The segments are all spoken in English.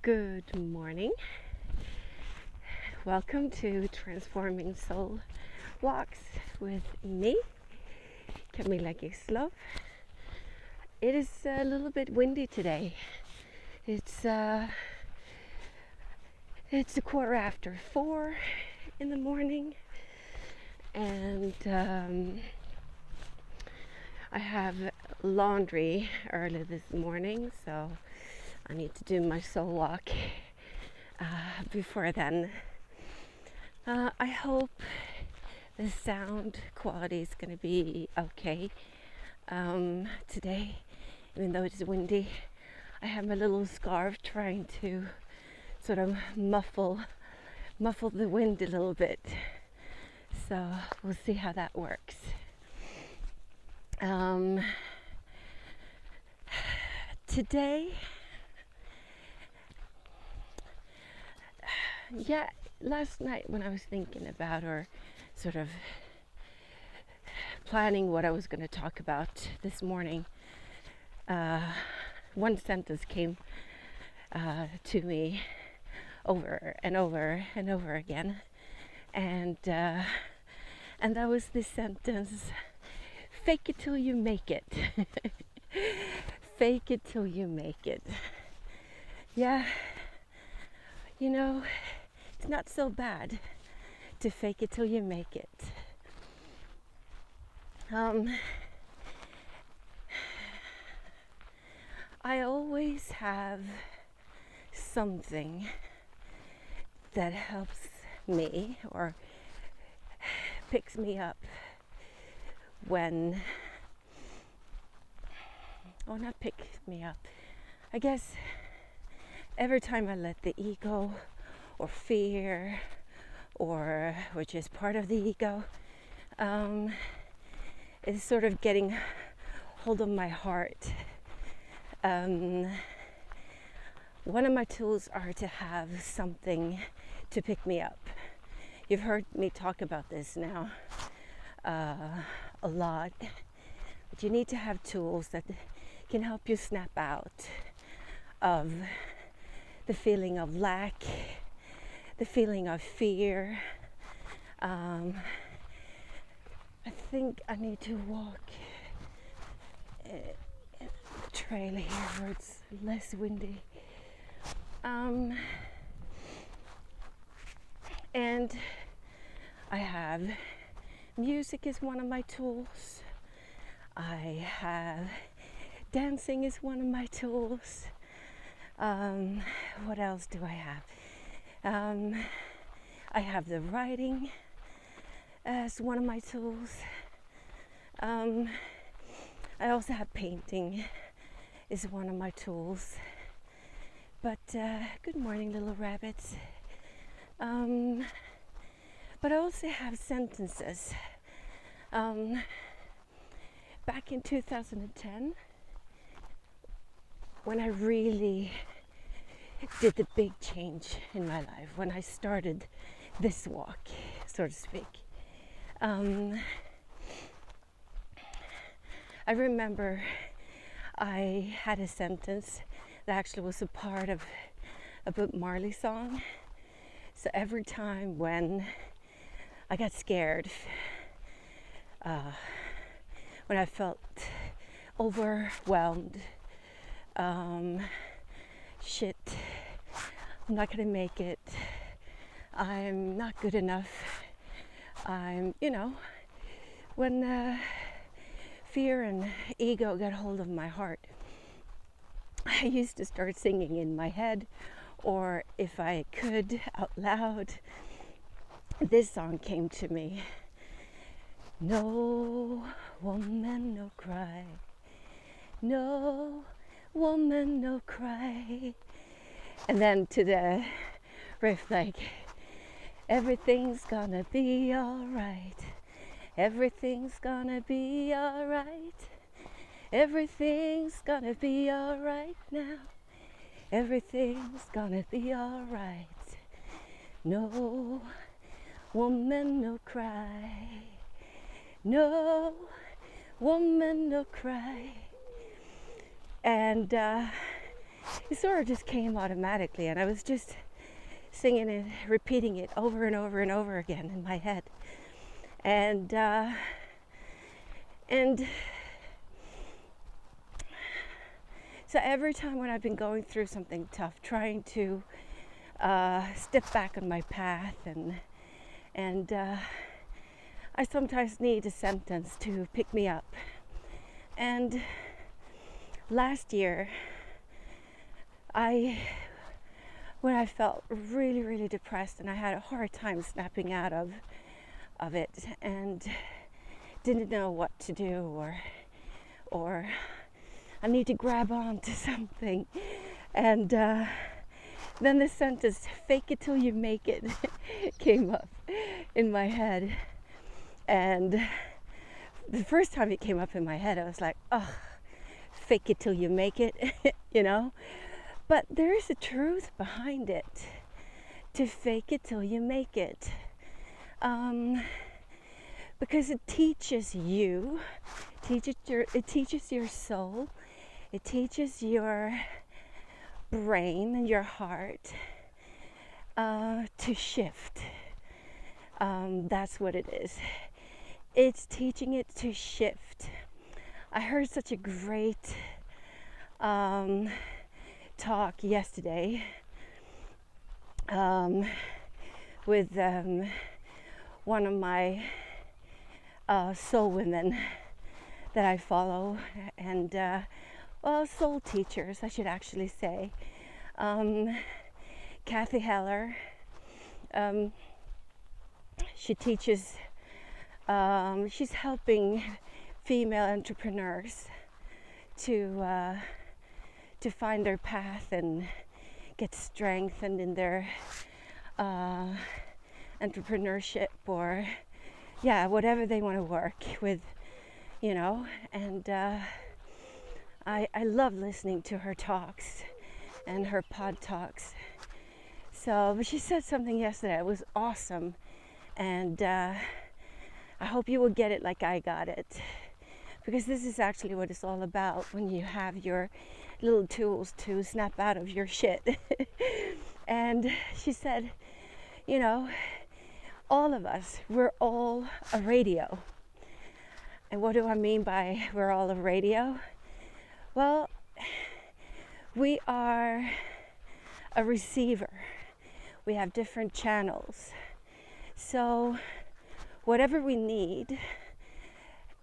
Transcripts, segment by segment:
Good morning. Welcome to Transforming Soul Walks with me, Camilla Gisslow. It is a little bit windy today. It's a 4:15 in the morning, and I have laundry early this morning, so I need to do my soul walk before then. I hope the sound quality is going to be okay today, even though it's windy. I have my little scarf trying to sort of muffle the wind a little bit, so we'll see how that works. Today, last night when I was thinking about, or sort of planning what I was going to talk about this morning, one sentence came to me over and over and over again, and that was this sentence: fake it till you make it. Fake it till you make it. Yeah, it's not so bad to fake it till you make it. I always have something that helps me or picks me up when, not picks me up, I guess every time I let the ego or fear, or which is part of the ego, is sort of getting hold of my heart. One of my tools are to have something to pick me up. You've heard me talk about this now a lot, but you need to have tools that can help you snap out of the feeling of lack, the feeling of fear. I think I need to walk a trail here where it's less windy. And I have music is one of my tools. I have dancing is one of my tools. What else do I have? I have the writing as one of my tools. I also have painting is one of my tools. But good morning, little rabbits. But I also have sentences. Back in 2010, when I really did the big change in my life, when I started this walk, so to speak, I remember I had a sentence that actually was a part of a Bob Marley song. So every time when I got scared, when I felt overwhelmed, shit, I'm not gonna make it, I'm not good enough, when fear and ego got hold of my heart, I used to start singing in my head, or if I could, out loud. This song came to me: no woman, no cry, no woman, no cry. And then to the riff, like, everything's gonna be alright, everything's gonna be alright, everything's gonna be alright now, everything's gonna be alright. No woman, no cry, no woman, no cry. And it sort of just came automatically, and I was just singing it, repeating it over and over and over again in my head. And so every time when I've been going through something tough, trying to step back on my path, and I sometimes need a sentence to pick me up. And last year, when I felt really, really depressed, and I had a hard time snapping out of it, and didn't know what to do, or I need to grab on to something, and then the sentence "fake it till you make it" came up in my head. And the first time it came up in my head, I was like, oh, fake it till you make it, you know? But there is a truth behind it, to fake it till you make it. Because it teaches you, it teaches your soul, it teaches your brain and your heart to shift. That's what it is. It's teaching it to shift. I heard such a great talk yesterday with one of my soul women that I follow, and soul teachers, I should actually say. Kathy Heller. She teaches. She's helping female entrepreneurs to find their path and get strengthened in their entrepreneurship, or whatever they want to work with, you know. And I love listening to her talks and her pod talks. But she said something yesterday. It was awesome, and I hope you will get it like I got it, because this is actually what it's all about when you have your little tools to snap out of your shit. And she said, you know, all of us, we're all a radio. And what do I mean by we're all a radio? Well, we are a receiver. We have different channels. So whatever we need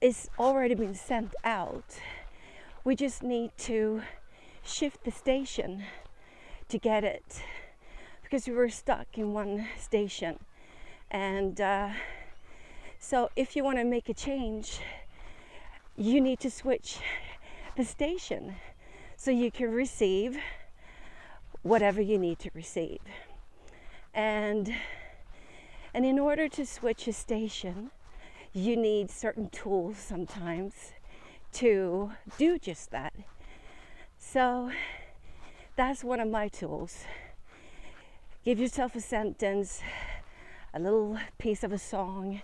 is already been sent out. We just need to shift the station to get it, because we were stuck in one station. And so if you want to make a change, you need to switch the station so you can receive whatever you need to receive. And in order to switch a station, you need certain tools sometimes to do just that. So that's one of my tools. Give yourself a sentence, a little piece of a song,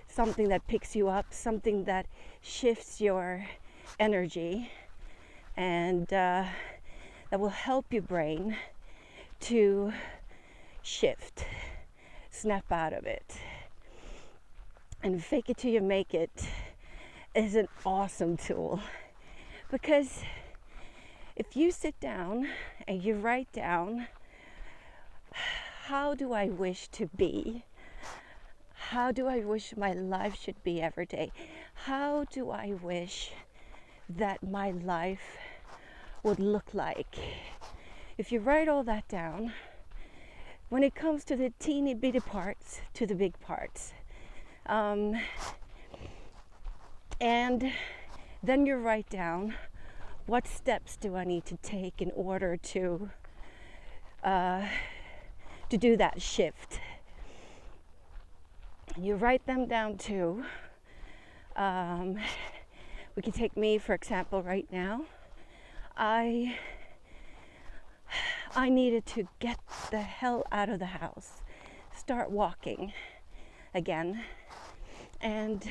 something that picks you up, something that shifts your energy, and that will help your brain to shift, snap out of it. And fake it till you make it is an awesome tool, because if you sit down and you write down, how do I wish to be? How do I wish my life should be every day? How do I wish that my life would look like? If you write all that down, when it comes to the teeny bitty parts to the big parts, and then you write down, what steps do I need to take in order to do that shift? You write them down too. We can take me, for example, right now. I needed to get the hell out of the house, start walking again. And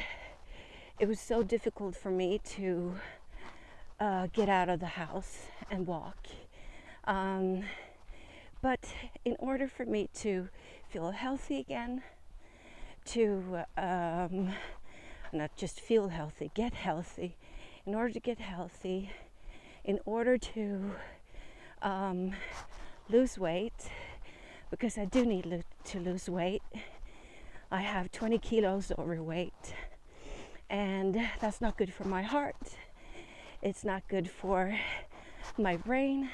it was so difficult for me to get out of the house and walk. Um, but in order for me to feel healthy again, to not just feel healthy, get healthy, in order to get healthy, in order to lose weight, because I do need to lose weight. I have 20 kilos overweight, and that's not good for my heart. It's not good for my brain.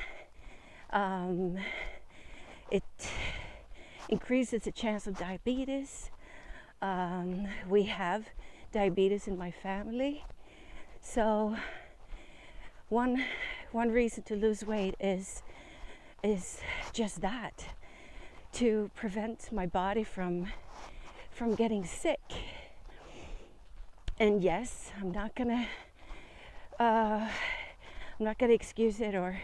It increases the chance of diabetes. We have diabetes in my family. So one reason to lose weight is just that, to prevent my body from getting sick. And yes, I'm not gonna excuse it or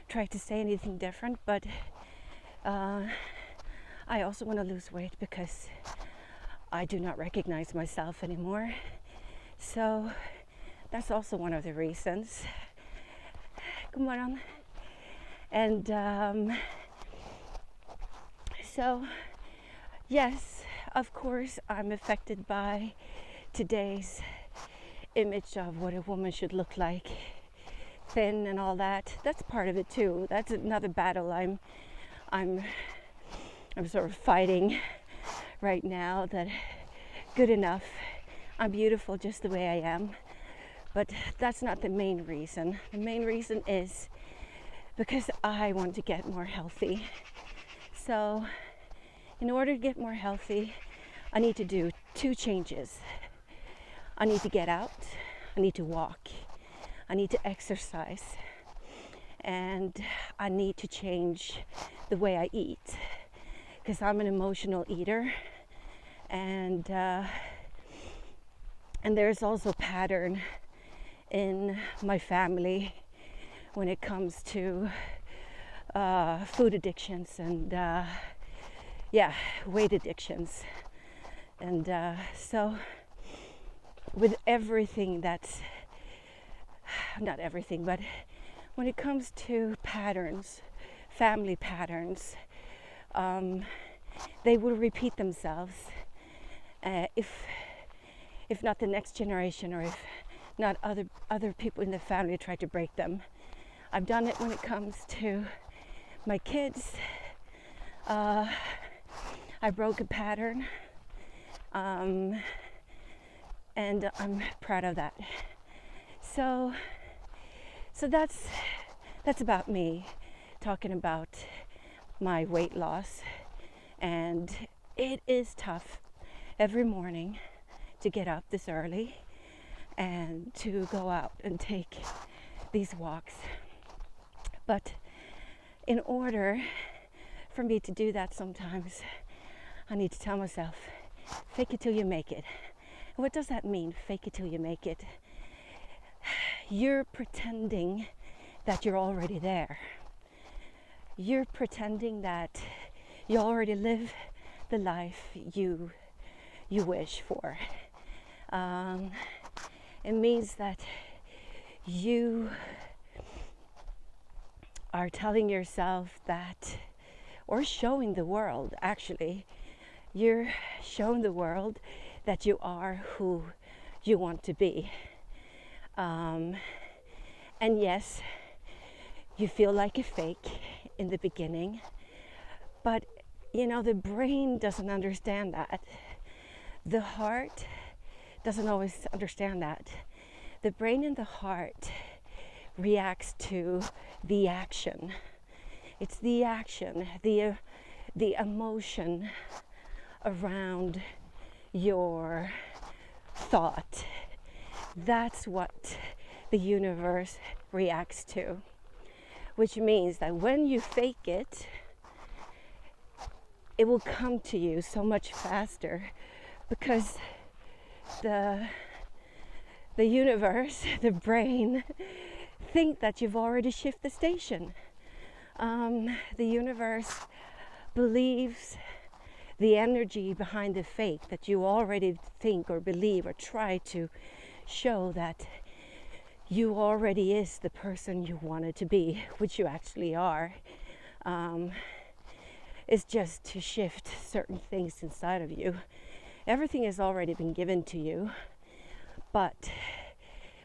try to say anything different, but I also want to lose weight because I do not recognize myself anymore. So that's also one of the reasons. Good morning. And so yes, of course, I'm affected by today's image of what a woman should look like, thin and all that. That's part of it too. That's another battle I'm sort of fighting right now, that good enough, I'm beautiful just the way I am. But that's not the main reason. The main reason is because I want to get more healthy. So in order to get more healthy, I need to do 2 changes. I need to get out, I need to walk, I need to exercise, and I need to change the way I eat, because I'm an emotional eater, and there's also a pattern in my family when it comes to food addictions and weight addictions. And so with everything that's, not everything, but when it comes to patterns, family patterns, they will repeat themselves if not the next generation, or if not other people in the family try to break them. I've done it when it comes to my kids. I broke a pattern, and I'm proud of that. So that's about me, talking about my weight loss. And it is tough every morning to get up this early and to go out and take these walks. But in order for me to do that, sometimes I need to tell myself, fake it till you make it. And what does that mean, fake it till you make it? You're pretending that you're already there. You're pretending that you already live the life you wish for. It means that you are telling yourself that, or showing the world, actually, you're showing the world that you are who you want to be. And yes, you feel like a fake in the beginning, but the brain doesn't understand that. The heart doesn't always understand that. The brain and the heart reacts to the action. It's the action, the emotion around your thought. That's what the universe reacts to, which means that when you fake it, it will come to you so much faster, because the universe, the brain, think that you've already shifted the station. The universe believes the energy behind the fake, that you already think or believe or try to show that you already is the person you wanted to be, which you actually are. It's just to shift certain things inside of you. Everything has already been given to you, but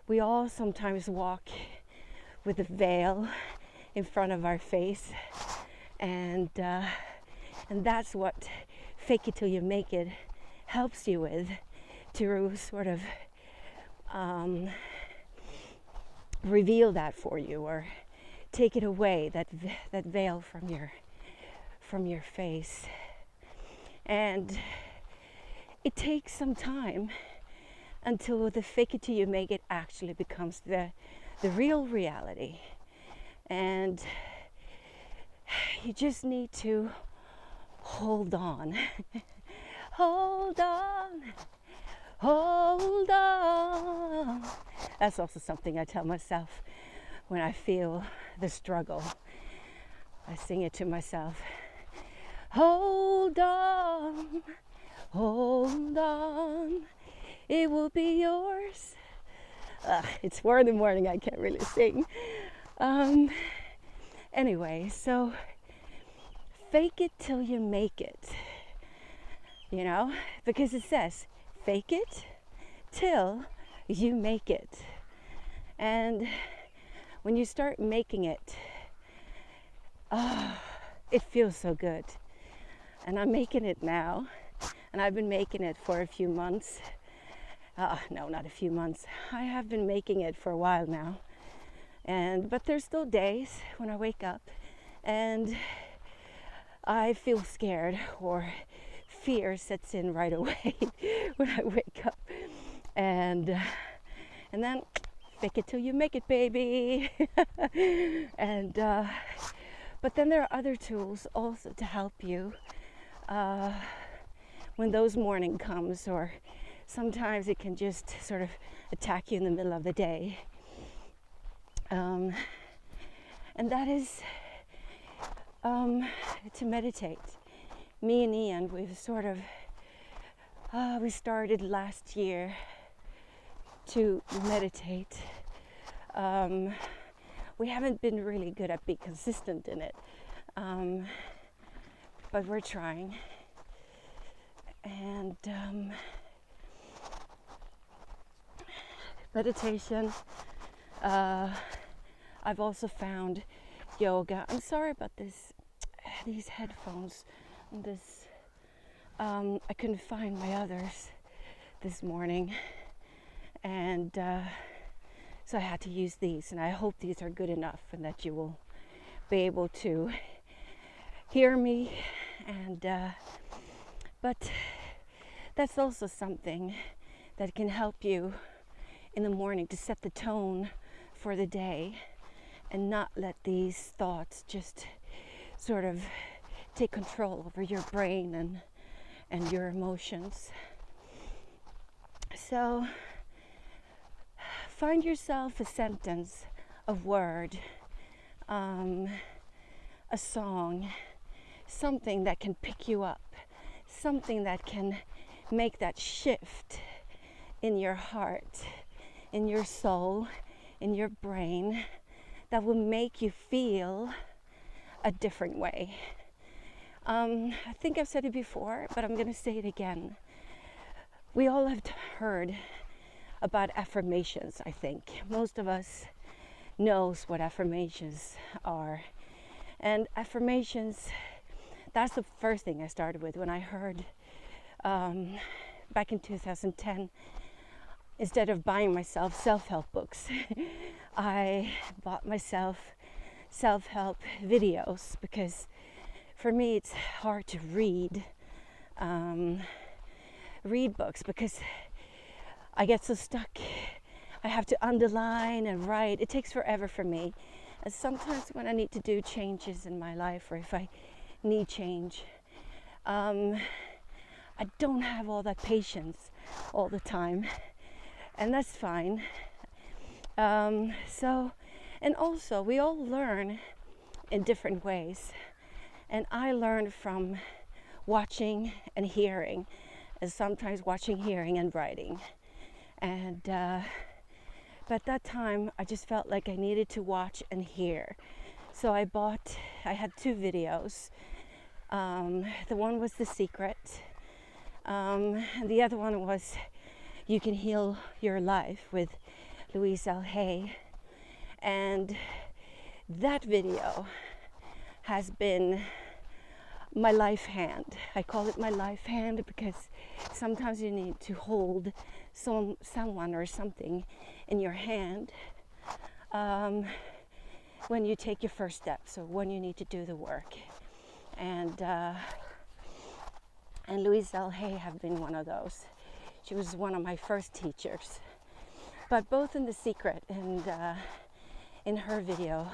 we all sometimes walk with a veil in front of our face, and that's what fake it till you make it helps you with, to sort of reveal that for you, or take it away, that veil from your face. And it takes some time until the fake it till you make it actually becomes the real reality. And you just need to hold on. Hold on. Hold on. That's also something I tell myself when I feel the struggle. I sing it to myself. Hold on. Hold on. It will be yours. It's 4 in the morning. I can't really sing. Anyway, so fake it till you make it. You know, because it says fake it till you make it. And when you start making it, it feels so good. And I'm making it now. And I've been making it for a few months. No, not a few months. I have been making it for a while now. But there's still days when I wake up and I feel scared, or fear sets in right away when I wake up. And then fake it till you make it, baby. But then there are other tools also to help you when those morning comes, or sometimes it can just sort of attack you in the middle of the day. And that is to meditate. Me and Ian, we've sort of, we started last year to meditate. We haven't been really good at being consistent in it, but we're trying. And meditation, I've also found yoga. I'm sorry about these headphones. I couldn't find my others this morning, and so I had to use these, and I hope these are good enough and that you will be able to hear me. And but that's also something that can help you in the morning to set the tone for the day and not let these thoughts just sort of take control over your brain and your emotions. So find yourself a sentence, a word, a song, something that can pick you up, something that can make that shift in your heart, in your soul, in your brain, that will make you feel a different way. I think I've said it before, but I'm going to say it again. We all have heard about affirmations, I think. Most of us knows what affirmations are. And affirmations, that's the first thing I started with when I heard back in 2010. Instead of buying myself self-help books, I bought myself self-help videos, because for me it's hard to read books, because I get so stuck. I have to underline and write. It takes forever for me. And sometimes when I need to do changes in my life, or if I need change, I don't have all that patience all the time, and that's fine. And also we all learn in different ways, and I learn from watching and hearing, and sometimes watching, hearing, and writing. And But at that time, I just felt like I needed to watch and hear. So I had 2 videos. The one was The Secret, and the other one was You Can Heal Your Life with Louise L. Hay. And that video has been my life hand. I call it my life hand because sometimes you need to hold someone or something in your hand when you take your first steps or when you need to do the work. And Louise L. Hay have been one of those. She was one of my first teachers. But both in The Secret and in her video,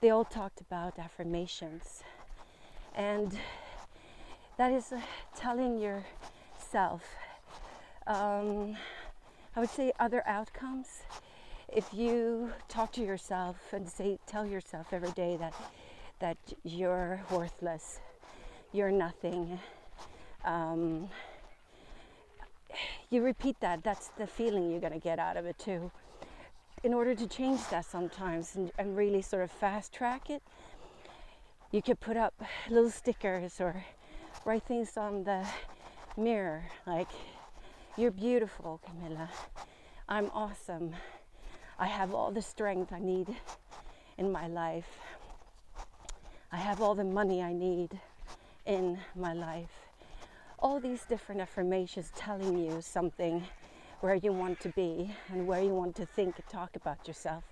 they all talked about affirmations. And that is telling yourself, I would say, other outcomes. If you talk to yourself and tell yourself every day that you're worthless, you're nothing, you repeat that, that's the feeling you're going to get out of it too. In order to change that sometimes and really sort of fast track it, you could put up little stickers or write things on the mirror like, you're beautiful, Camilla. I'm awesome. I have all the strength I need in my life. I have all the money I need in my life. All these different affirmations telling you something where you want to be and where you want to think and talk about yourself.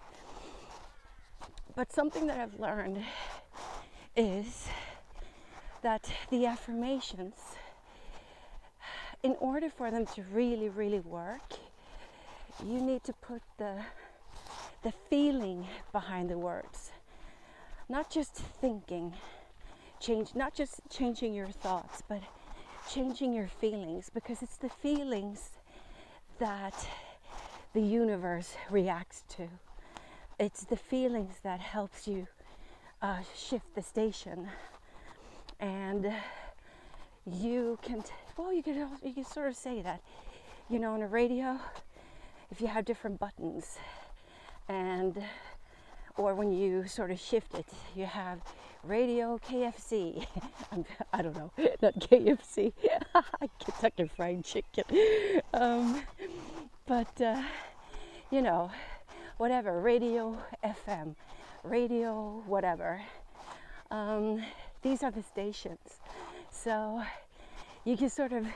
But something that I've learned is that the affirmations, in order for them to really, really work, you need to put the feeling behind the words. Not just thinking, not just changing your thoughts, but changing your feelings, because it's the feelings that the universe reacts to. It's the feelings that helps you shift the station. And you can sort of say that, on a radio, if you have different buttons, or when you sort of shift it, you have radio KFC. I don't know, not KFC, Kentucky Fried Chicken. Whatever, radio FM, radio whatever. These are the stations. So you can sort of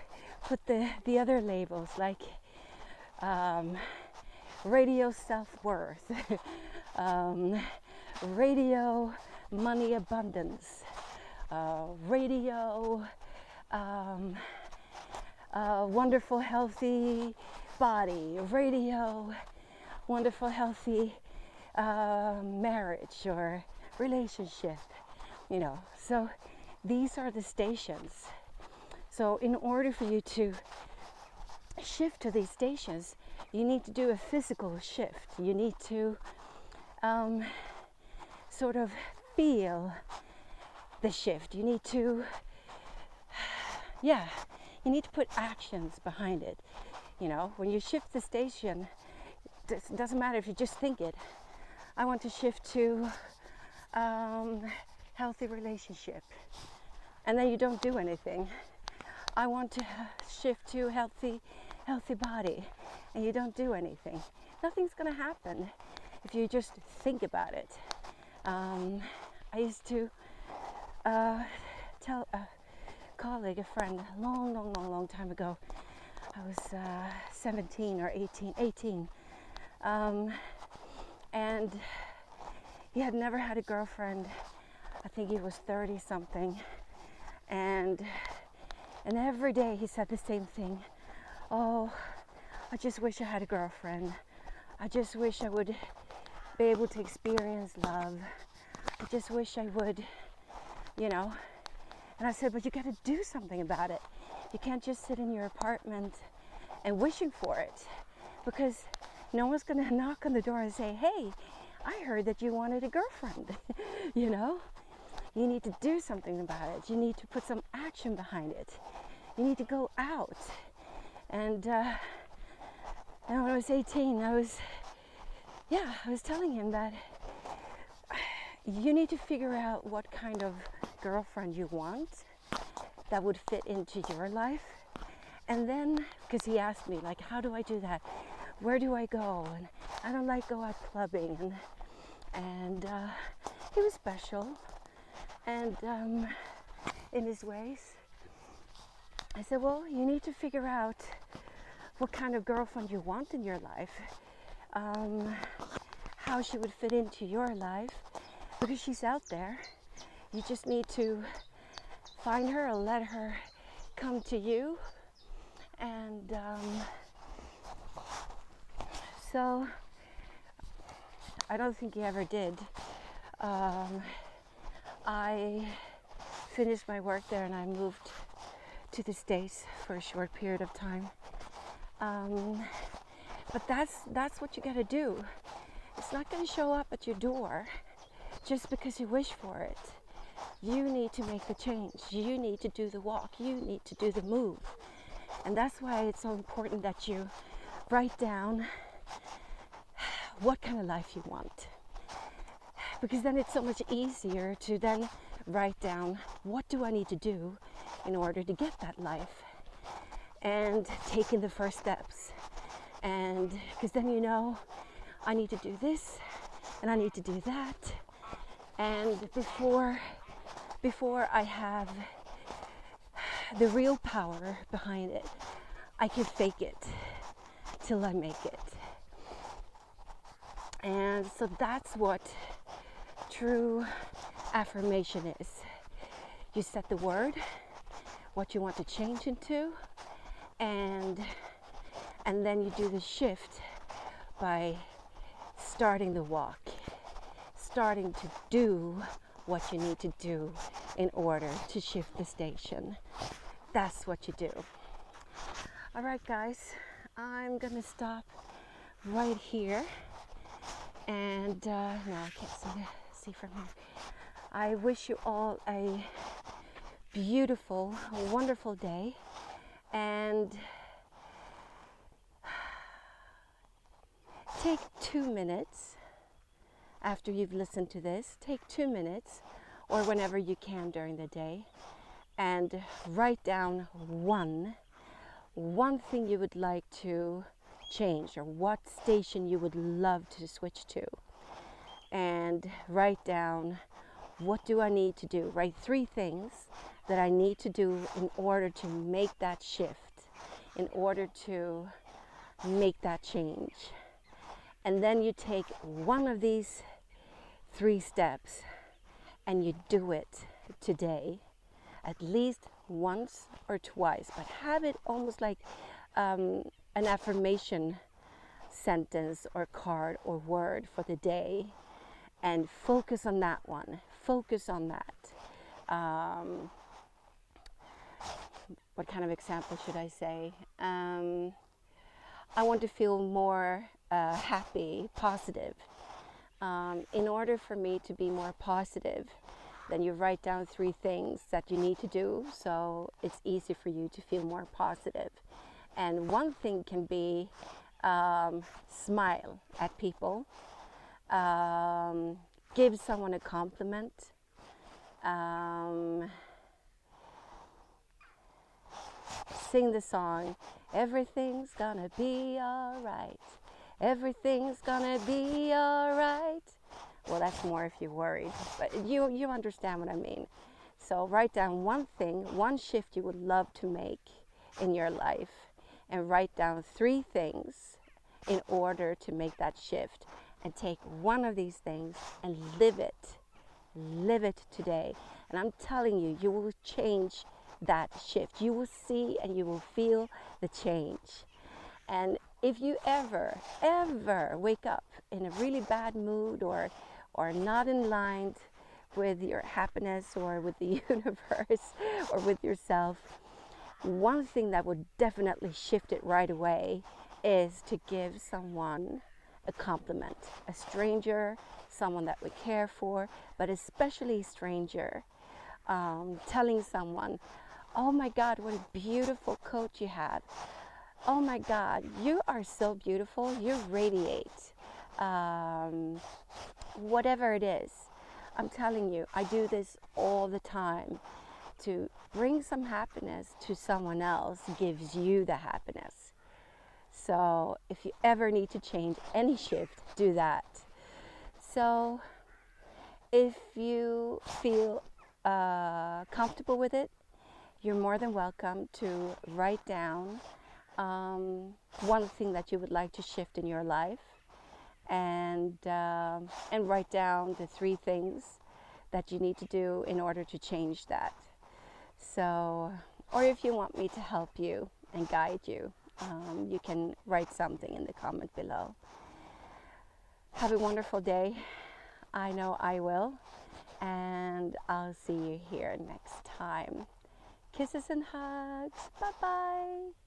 put the other labels like radio self-worth, radio money abundance, radio wonderful healthy body, radio wonderful healthy marriage or relationship, So these are the stations. So in order for you to shift to these stations, you need to do a physical shift. You need to sort of feel the shift. You need to put actions behind it. When you shift the station, it doesn't matter if you just think it. I want to shift to healthy relationship, and then you don't do anything. I want to shift to healthy body, and you don't do anything. Nothing's going to happen if you just think about it. I used to tell a colleague, a friend, a long time ago. I was 17 or 18, and he had never had a girlfriend. I think he was 30 something, and every day he said the same thing. Oh, I just wish I had a girlfriend. I just wish I would be able to experience love. I just wish I would, And I said, but you got to do something about it. You can't just sit in your apartment and wishing for it, because no one's going to knock on the door and say, hey, I heard that you wanted a girlfriend. You need to do something about it. You need to put some action behind it. You need to go out. And when I was 18, I was yeah, I was telling him that you need to figure out what kind of girlfriend you want that would fit into your life. And then, because he asked me, like, how do I do that? Where do I go? And I don't like go out clubbing. And he was special. And in his ways, I said, well, you need to figure out what kind of girlfriend you want in your life. How she would fit into your life. Because she's out there. You just need to find her or let her come to you. And so I don't think he ever did. I finished my work there and I moved to the States for a short period of time. But that's what you got to do. It's not going to show up at your door just because you wish for it. You need to make the change. You need to do the walk. You need to do the move. And that's why it's so important that you write down what kind of life you want. Because then it's so much easier to then write down what do I need to do in order to get that life. And taking the first steps. And because then you know, I need to do this and I need to do that. And before I have the real power behind it, I can fake it till I make it. And so that's what true affirmation is. You set the word, what you want to change into, and then you do the shift by starting the walk, starting to do what you need to do in order to shift the station. That's what you do. All right, guys, I'm gonna stop right here. And no, I can't see from here. I wish you all a beautiful, wonderful day. And take 2 minutes after you've listened to this. Take 2 minutes or whenever you can during the day and write down one thing you would like to change or what station you would love to switch to. And write down, what do I need to do? Write 3 things that I need to do in order to make that shift, in order to make that change. And then you take one of these 3 steps and you do it today, at least once or twice, but have it almost like an affirmation sentence or card or word for the day, and focus on that one. Focus on that. What kind of example should I say? I want to feel more happy, positive. In order for me to be more positive, then you write down 3 things that you need to do so it's easy for you to feel more positive. And one thing can be smile at people, give someone a compliment, sing the song, everything's gonna be alright, everything's gonna be alright. Well, that's more if you're worried, but you understand what I mean. So write down one thing, one shift you would love to make in your life, and write down 3 things in order to make that shift, and take one of these things and live it today. And I'm telling you, you will change that shift. You will see and you will feel the change. And if you ever wake up in a really bad mood or not in line with your happiness or with the universe or with yourself, one thing that would definitely shift it right away is to give someone a compliment, a stranger, someone that we care for, but especially a stranger. Telling someone, oh my God, what a beautiful coat you have. Oh my God, you are so beautiful, you radiate. whatever it is. I'm telling you, I do this all the time. To bring some happiness to someone else gives you the happiness. So if you ever need to change any shift, do that. So if you feel comfortable with it, you're more than welcome to write down one thing that you would like to shift in your life, and write down the 3 things that you need to do in order to change that. So, or if you want me to help you and guide you, you can write something in the comment below. Have a wonderful day. I know I will. And I'll see you here next time. Kisses and hugs. Bye-bye.